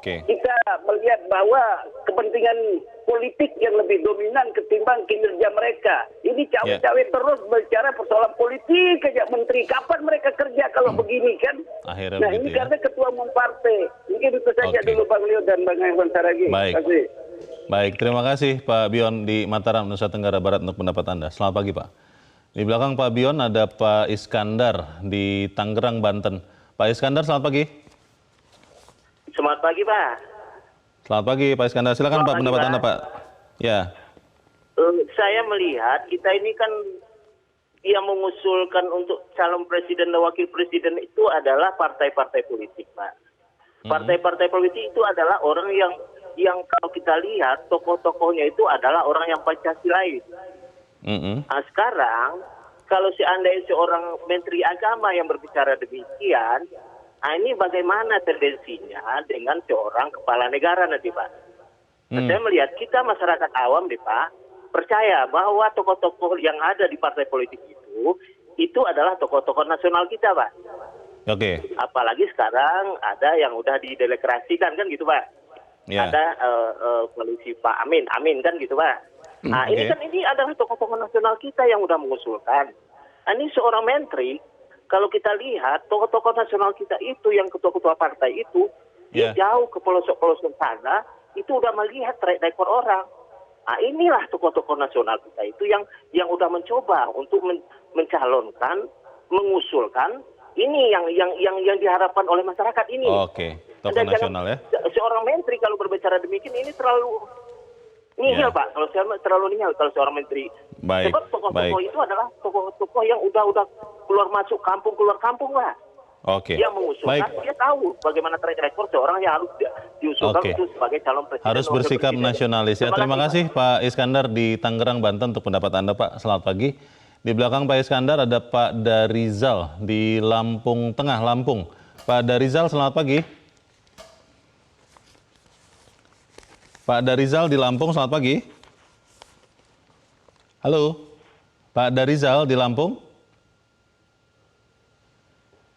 Kita melihat bahwa kepentingan politik yang lebih dominan ketimbang kinerja mereka. Ini cawe-cawe terus bicara persoalan politik aja menteri. Kapan mereka kerja kalau begini kan? Nah ini karena ketua umum partai. Mungkin itu saja dulu Bang Leo dan Bang Herman Saragih. Baik, terima kasih Pak Bion di Mataram, Nusa Tenggara Barat untuk pendapat Anda. Selamat pagi Pak. Di belakang Pak Bion ada Pak Iskandar di Tangerang, Banten. Pak Iskandar, selamat pagi. Selamat pagi, Pak. Selamat pagi, Pak Iskandar. Silakan Pak, pendapat Anda, Pak. Ya. Saya melihat kita ini kan yang mengusulkan untuk calon presiden dan wakil presiden itu adalah partai-partai politik, Pak. Partai-partai politik itu adalah orang yang kalau kita lihat tokoh-tokohnya itu adalah orang yang Pancasilais. Nah, sekarang kalau seandainya seorang Menteri Agama yang berbicara demikian, nah ini bagaimana tendensinya dengan seorang kepala negara nanti, Pak? Saya melihat kita masyarakat awam deh, Pak, percaya bahwa tokoh-tokoh yang ada di partai politik itu adalah tokoh-tokoh nasional kita, Pak. Oke. Apalagi sekarang ada yang udah dideklarasikan kan gitu, Pak. Ya. Ada koalisi Pak Amin kan gitu, Pak. Nah, ini kan ini adalah tokoh-tokoh nasional kita yang udah mengusulkan. Nah, ini seorang menteri, kalau kita lihat tokoh-tokoh nasional kita itu yang ketua-ketua partai itu, dia jauh ke pelosok-pelosok sana, itu udah melihat track record orang. Nah, inilah tokoh-tokoh nasional kita itu yang udah mencoba untuk mencalonkan, mengusulkan ini yang diharapkan oleh masyarakat ini. Oke, tokoh nasional ya. Seorang menteri kalau berbicara demikian ini terlalu nihil, Pak. Kalau saya terlalu nihil kalau seorang menteri. Baik. Sebab tokoh-tokoh itu adalah tokoh-tokoh yang udah keluar masuk kampung, Pak. Oke. Dia mengusulkan, dia tahu bagaimana track record seorang yang harus diusulkan itu sebagai calon presiden. Harus bersikap nasionalis ya. Terima kasih Pak Iskandar di Tangerang, Banten untuk pendapat Anda, Pak. Selamat pagi. Di belakang Pak Iskandar ada Pak Darizal di Lampung Tengah, Lampung. Pak Darizal, selamat pagi. Pak Darizal di Lampung, selamat pagi. Halo, Pak Darizal di Lampung.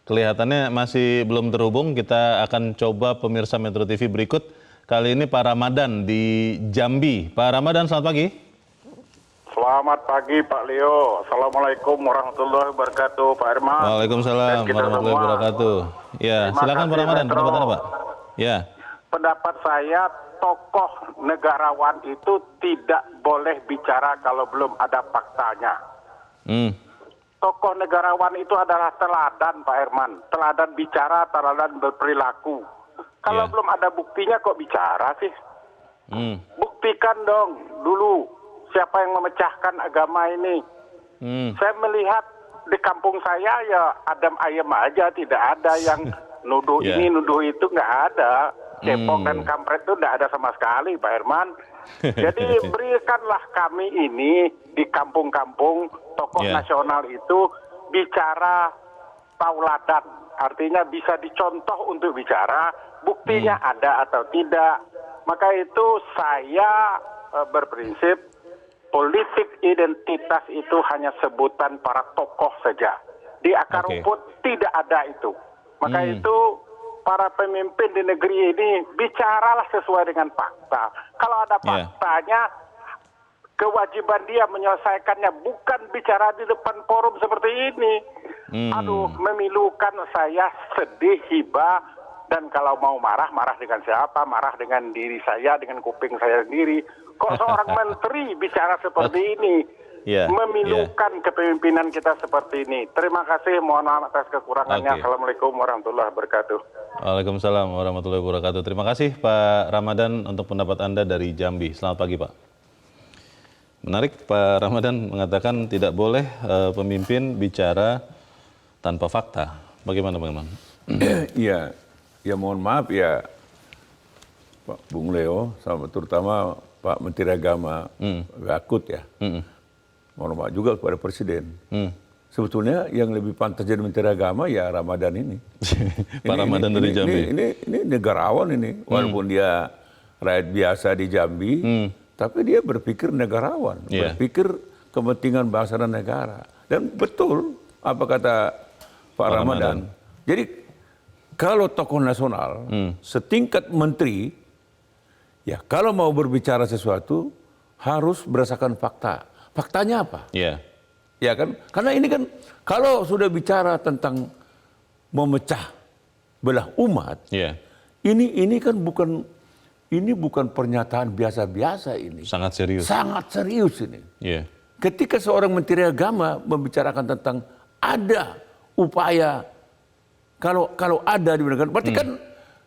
Kelihatannya masih belum terhubung, kita akan coba pemirsa Metro TV berikut. Kali ini Pak Ramadan di Jambi. Pak Ramadan, selamat pagi. Selamat pagi Pak Leo. Assalamualaikum warahmatullahi wabarakatuh, Pak Herman. Waalaikumsalam warahmatullahi wabarakatuh. Ya, silakan Pak Ramadan, pendapat Anda, Pak. Ya. Pendapat saya, tokoh negarawan itu tidak boleh bicara kalau belum ada faktanya. Tokoh negarawan itu adalah teladan, Pak Herman. Teladan bicara, teladan berperilaku. Kalau belum ada buktinya kok bicara sih? Buktikan dong dulu siapa yang memecahkan agama ini. Saya melihat di kampung saya ya adem ayem aja, tidak ada yang nuduh ini, nuduh itu, nggak ada. Cepong dan kampret itu nggak ada sama sekali, Pak Herman. Jadi berikanlah kami ini di kampung-kampung tokoh nasional itu bicara tauladan, artinya bisa dicontoh untuk bicara, buktinya ada atau tidak. Maka itu saya berprinsip politik identitas itu hanya sebutan para tokoh saja. Di akar rumput tidak ada itu. Maka itu para pemimpin di negeri ini bicaralah sesuai dengan fakta. Kalau ada faktanya, kewajiban dia menyelesaikannya, bukan bicara di depan forum seperti ini. Aduh, memilukan, saya sedih, hibah, dan kalau mau marah, marah dengan siapa? Marah dengan diri saya, dengan kuping saya sendiri. Kok seorang menteri bicara seperti ini? Memilukan kepemimpinan kita seperti ini. Terima kasih, mohon maaf atas kekurangannya. Assalamualaikum warahmatullahi wabarakatuh. Waalaikumsalam warahmatullahi wabarakatuh. Terima kasih Pak Ramadan untuk pendapat Anda dari Jambi. Selamat pagi Pak. Menarik, Pak Ramadan mengatakan tidak boleh pemimpin bicara tanpa fakta. Bagaimana Bang? Iya, ya mohon maaf ya Pak Bung Leo, sama terutama Pak Menteri Agama Yakut ya. Mohon maaf juga kepada Presiden. Sebetulnya yang lebih pantas jadi Menteri Agama ya Ramadan ini. Pak Ramadan dari Jambi. Ini negarawan ini, walaupun dia rakyat biasa di Jambi, tapi dia berpikir negarawan, berpikir kepentingan bangsa dan negara. Dan betul apa kata Pak Ramadan. Jadi kalau tokoh nasional setingkat menteri, ya kalau mau berbicara sesuatu harus berdasarkan fakta. Faktanya apa? Ya kan? Karena ini kan kalau sudah bicara tentang memecah belah umat, ini kan bukan pernyataan biasa-biasa ini. Sangat serius. Sangat serius ini. ketika seorang Menteri Agama membicarakan tentang ada upaya kalau ada di negara, berarti kan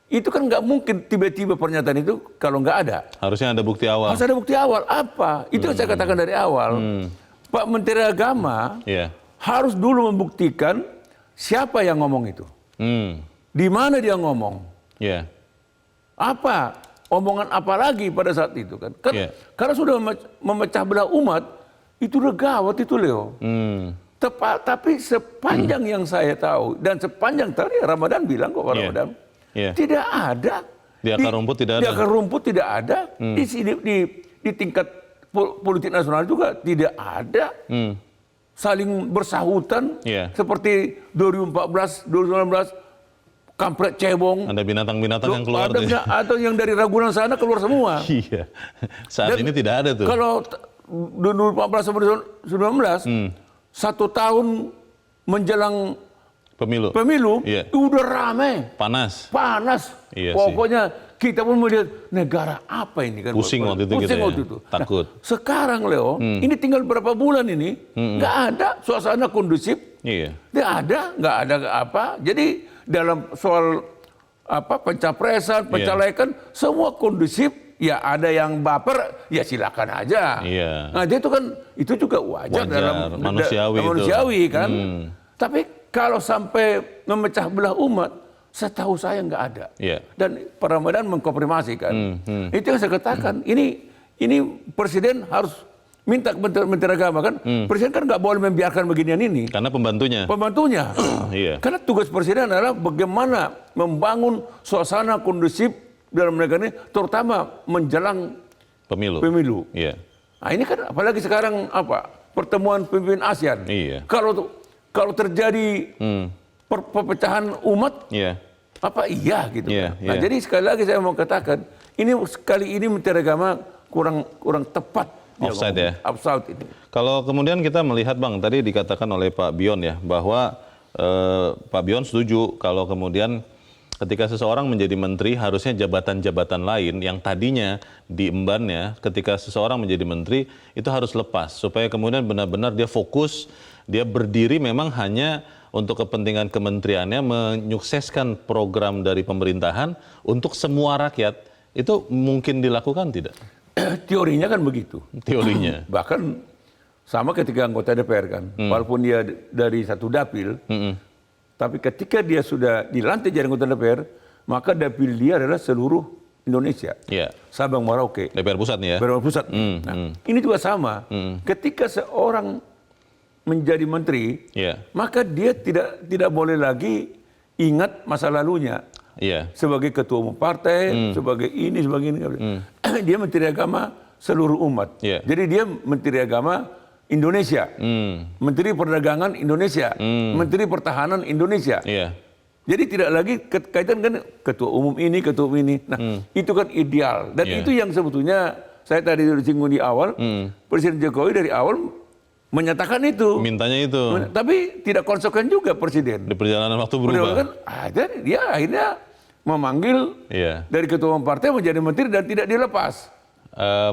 itu kan nggak mungkin tiba-tiba pernyataan itu kalau nggak ada. Harusnya ada bukti awal. Harus ada bukti awal. Apa? Itu yang saya katakan dari awal. Pak Menteri Agama harus dulu membuktikan siapa yang ngomong itu. Di mana dia ngomong. Apa? Omongan apa lagi pada saat itu kan? Karena sudah memecah belah umat, itu udah gawat itu, Leo. Tapi sepanjang yang saya tahu, dan sepanjang tadi Ramadan bilang kok Ramadan, tidak ada. Di akar rumput tidak ada. Di akar rumput tidak ada. Di tingkat politik nasional juga tidak ada. Saling bersahutan seperti 2014, 2019, kampret cebong. Ada binatang-binatang yang keluar. Atau yang dari Ragunan sana keluar semua. Iya. Saat ini tidak ada tuh. Kalau 2014 sampai 2019, 1 tahun menjelang pemilu udah ramai. Panas. Iya, pokoknya kita pun melihat negara apa ini kan. Pusing waktu itu kita ya. Takut. Nah, sekarang Leo, ini tinggal berapa bulan ini, nggak ada suasana kondusif. Nggak ada apa. Jadi dalam soal pencapresan, pencalekan, semua kondusif. Ya ada yang baper, ya silakan aja. Nah itu juga wajar dalam manusiawi kan. Tapi kalau sampai memecah belah umat, setahu saya nggak ada. Dan Pak Ramadan mengkonfirmasi kan. Itu yang saya katakan. Ini presiden harus minta ke Menteri Agama kan. Presiden kan nggak boleh membiarkan beginian ini. Karena pembantunya. Karena tugas presiden adalah bagaimana membangun suasana kondusif dalam negara ini, terutama menjelang pemilu. Nah ini kan apalagi sekarang pertemuan pemimpin ASEAN. Kalau terjadi perpecahan umat, gitu. Nah jadi sekali lagi saya mau katakan, kali ini Menteri Agama kurang tepat. Offside ya. Offside ini. Kalau kemudian kita melihat Bang, tadi dikatakan oleh Pak Bion ya bahwa Pak Bion setuju kalau kemudian ketika seseorang menjadi menteri, harusnya jabatan-jabatan lain yang tadinya diembannya ketika seseorang menjadi menteri, itu harus lepas. Supaya kemudian benar-benar dia fokus, dia berdiri memang hanya untuk kepentingan kementeriannya, menyukseskan program dari pemerintahan untuk semua rakyat. Itu mungkin dilakukan tidak? Teorinya kan begitu. Teorinya. Bahkan sama ketika anggota DPR kan, walaupun dia dari satu dapil, tapi ketika dia sudah dilantik jadi anggota DPR, maka dapil dia adalah seluruh Indonesia. Sabang Merauke. DPR pusat nih ya? DPR pusat. Nah, ini juga sama. Ketika seorang menjadi menteri, maka dia tidak boleh lagi ingat masa lalunya. Sebagai ketua umum partai, sebagai ini, sebagai ini. Dia Menteri Agama seluruh umat. Jadi dia Menteri Agama Indonesia, Menteri Perdagangan Indonesia, Menteri Pertahanan Indonesia. Jadi tidak lagi kaitan kan ketua umum ini, ketua umum ini. Nah, itu kan ideal. Dan itu yang sebetulnya saya tadi disinggung di awal, Presiden Jokowi dari awal menyatakan itu. Mintanya itu. Tapi tidak konsekuen juga Presiden. Di perjalanan waktu berubah. Kan, dia akhirnya memanggil dari ketua umum partai menjadi menteri dan tidak dilepas.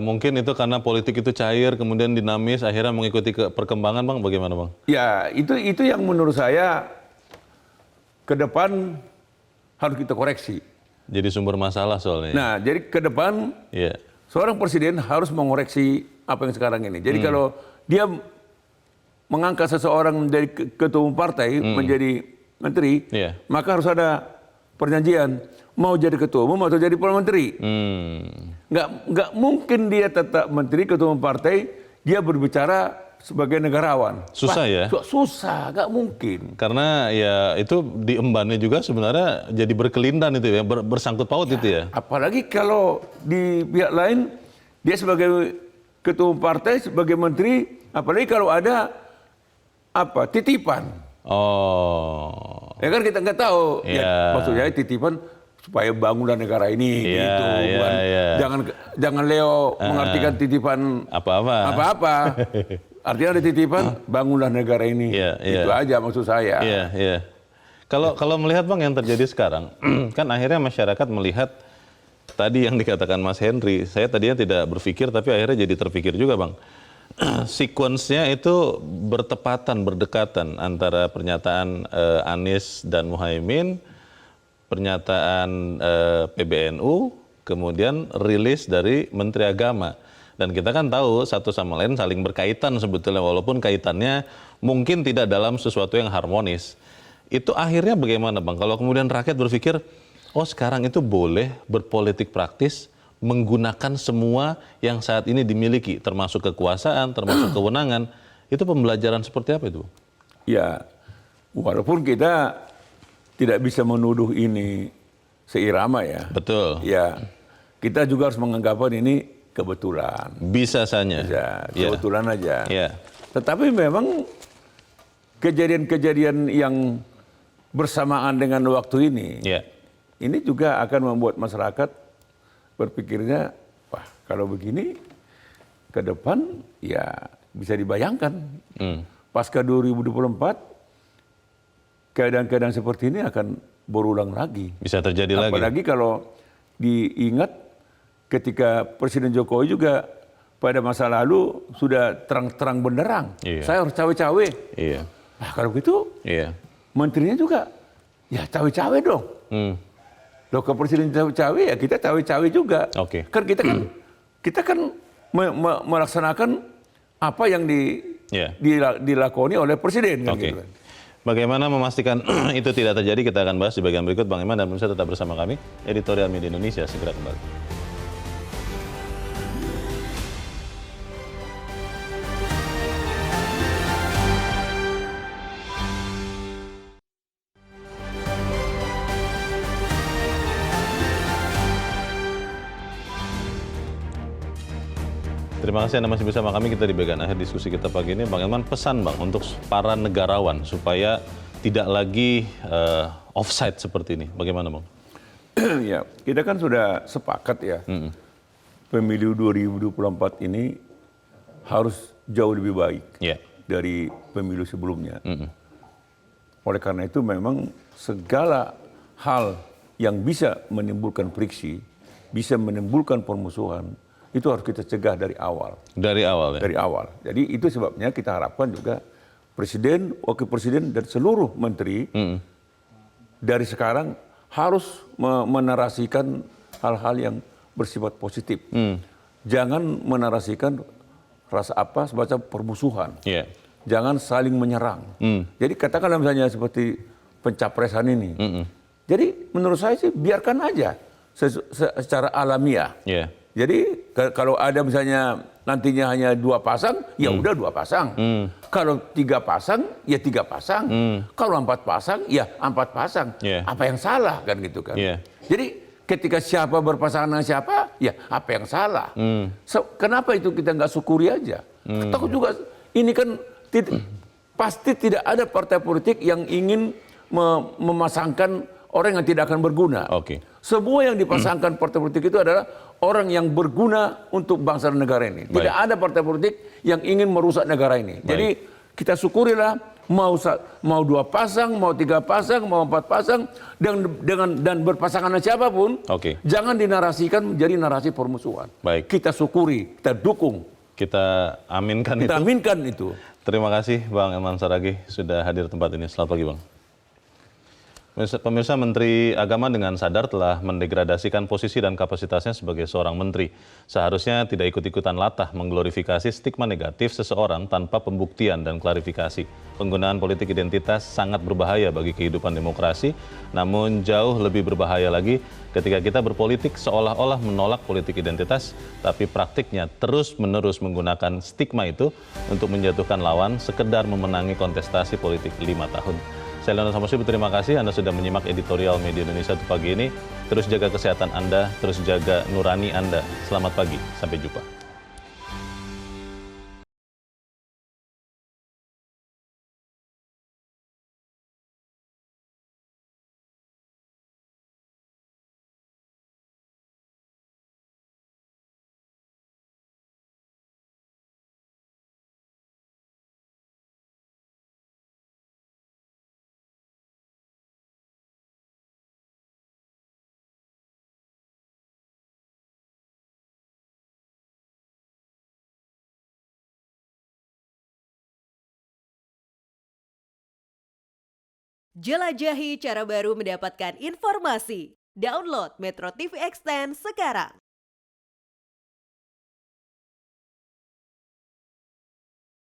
Mungkin itu karena politik itu cair, kemudian dinamis, akhirnya mengikuti perkembangan, Bang. Bagaimana, Bang? Ya, itu yang menurut saya ke depan harus kita koreksi. Jadi sumber masalah soalnya. Nah, jadi ke depan seorang presiden harus mengoreksi apa yang sekarang ini. Jadi kalau dia mengangkat seseorang dari ketua umum partai menjadi menteri, maka harus ada perjanjian. Mau jadi ketua umum atau jadi perdana menteri. Nggak mungkin dia tetap menteri, ketua umum partai, dia berbicara sebagai negarawan. Susah ya? Susah, nggak mungkin. Karena ya itu diembannya juga sebenarnya jadi berkelindan itu ya, bersangkut paut itu ya. Apalagi kalau di pihak lain, dia sebagai ketua umum partai, sebagai menteri, apalagi kalau ada titipan. Ya kan kita nggak tahu. Maksudnya titipan supaya bangunlah negara ini gitu. Jangan Leo mengartikan titipan apa-apa. Artinya ada titipan bangunlah negara ini. Itu aja maksud saya. Kalau melihat Bang yang terjadi sekarang, kan akhirnya masyarakat melihat tadi yang dikatakan Mas Henry, saya tadinya tidak berpikir tapi akhirnya jadi terpikir juga Bang. Sequence-nya itu berdekatan antara pernyataan Anies dan Muhaimin, pernyataan PBNU, kemudian rilis dari Menteri Agama. Dan kita kan tahu satu sama lain saling berkaitan sebetulnya, walaupun kaitannya mungkin tidak dalam sesuatu yang harmonis. Itu akhirnya bagaimana Bang? Kalau kemudian rakyat berpikir, oh sekarang itu boleh berpolitik praktis, menggunakan semua yang saat ini dimiliki, termasuk kekuasaan, termasuk kewenangan. Itu pembelajaran seperti apa itu? Ya, walaupun kita tidak bisa menuduh ini seirama ya. Betul. Ya, kita juga harus menganggap ini kebetulan. Bisa saja. Bisa, kebetulan aja. Ya. Tetapi memang kejadian-kejadian yang bersamaan dengan waktu ini juga akan membuat masyarakat berpikirnya, wah kalau begini ke depan ya bisa dibayangkan. Pasca 2024 keadaan-keadaan seperti ini akan berulang lagi. Bisa terjadi lagi. Apalagi kalau diingat ketika Presiden Jokowi juga pada masa lalu sudah terang-terang benderang. Saya harus cawe-cawe. Nah kalau begitu menterinya juga ya cawe-cawe dong. Loh ke Presiden cawe-cawe ya kita cawe-cawe juga. Kan kita kan melaksanakan apa yang dilakoni oleh Presiden. Kan, gitu. Bagaimana memastikan itu tidak terjadi, kita akan bahas di bagian berikut. Bang Iman dan pemirsa tetap bersama kami. Editorial Media Indonesia segera kembali. Terima kasih Anda masih bersama kami. Kita di bagian akhir diskusi kita pagi ini. Bang Ilman, pesan Bang untuk para negarawan supaya tidak lagi offside seperti ini. Bagaimana Bang? Ya, kita kan sudah sepakat ya. Pemilu 2024 ini harus jauh lebih baik dari pemilu sebelumnya. Oleh karena itu memang segala hal yang bisa menimbulkan friksi, bisa menimbulkan permusuhan, itu harus kita cegah dari awal. Dari awal ya? Dari awal. Jadi itu sebabnya kita harapkan juga Presiden, Wakil Presiden, dan seluruh Menteri dari sekarang harus menarasikan hal-hal yang bersifat positif. Jangan menarasikan rasa apa semacam permusuhan. Jangan saling menyerang. Jadi katakanlah misalnya seperti pencapresan ini. Jadi menurut saya sih biarkan aja secara alamiah. Jadi kalau ada misalnya nantinya hanya 2 pasang, ya udah 2 pasang. Kalau 3 pasang, ya 3 pasang. Kalau 4 pasang, ya 4 pasang. Apa yang salah kan gitu kan? Jadi ketika siapa berpasangan dengan siapa, ya apa yang salah? Kenapa itu kita nggak syukuri aja? Takut juga ini kan pasti tidak ada partai politik yang ingin memasangkan orang yang tidak akan berguna. Semua yang dipasangkan partai politik itu adalah orang yang berguna untuk bangsa dan negara ini. Tidak ada partai politik yang ingin merusak negara ini. Jadi kita syukurilah mau 2 pasang, mau 3 pasang, mau 4 pasang dan berpasangan dengan siapapun. Jangan dinarasikan menjadi narasi permusuhan. Kita syukuri, kita dukung. Kita aminkan kita aminkan itu. Terima kasih Bang Ilman Saragih sudah hadir tempat ini. Selamat pagi Bang. Pemirsa, Menteri Agama dengan sadar telah mendegradasikan posisi dan kapasitasnya sebagai seorang menteri. Seharusnya tidak ikut-ikutan latah mengglorifikasi stigma negatif seseorang tanpa pembuktian dan klarifikasi. Penggunaan politik identitas sangat berbahaya bagi kehidupan demokrasi, namun jauh lebih berbahaya lagi ketika kita berpolitik seolah-olah menolak politik identitas, tapi praktiknya terus-menerus menggunakan stigma itu untuk menjatuhkan lawan sekedar memenangi kontestasi politik 5 tahun. Saya Leonard Samosir, terima kasih Anda sudah menyimak editorial Media Indonesia untuk pagi ini. Terus jaga kesehatan Anda, terus jaga nurani Anda. Selamat pagi, sampai jumpa. Jelajahi cara baru mendapatkan informasi. Download Metro TV Extend sekarang.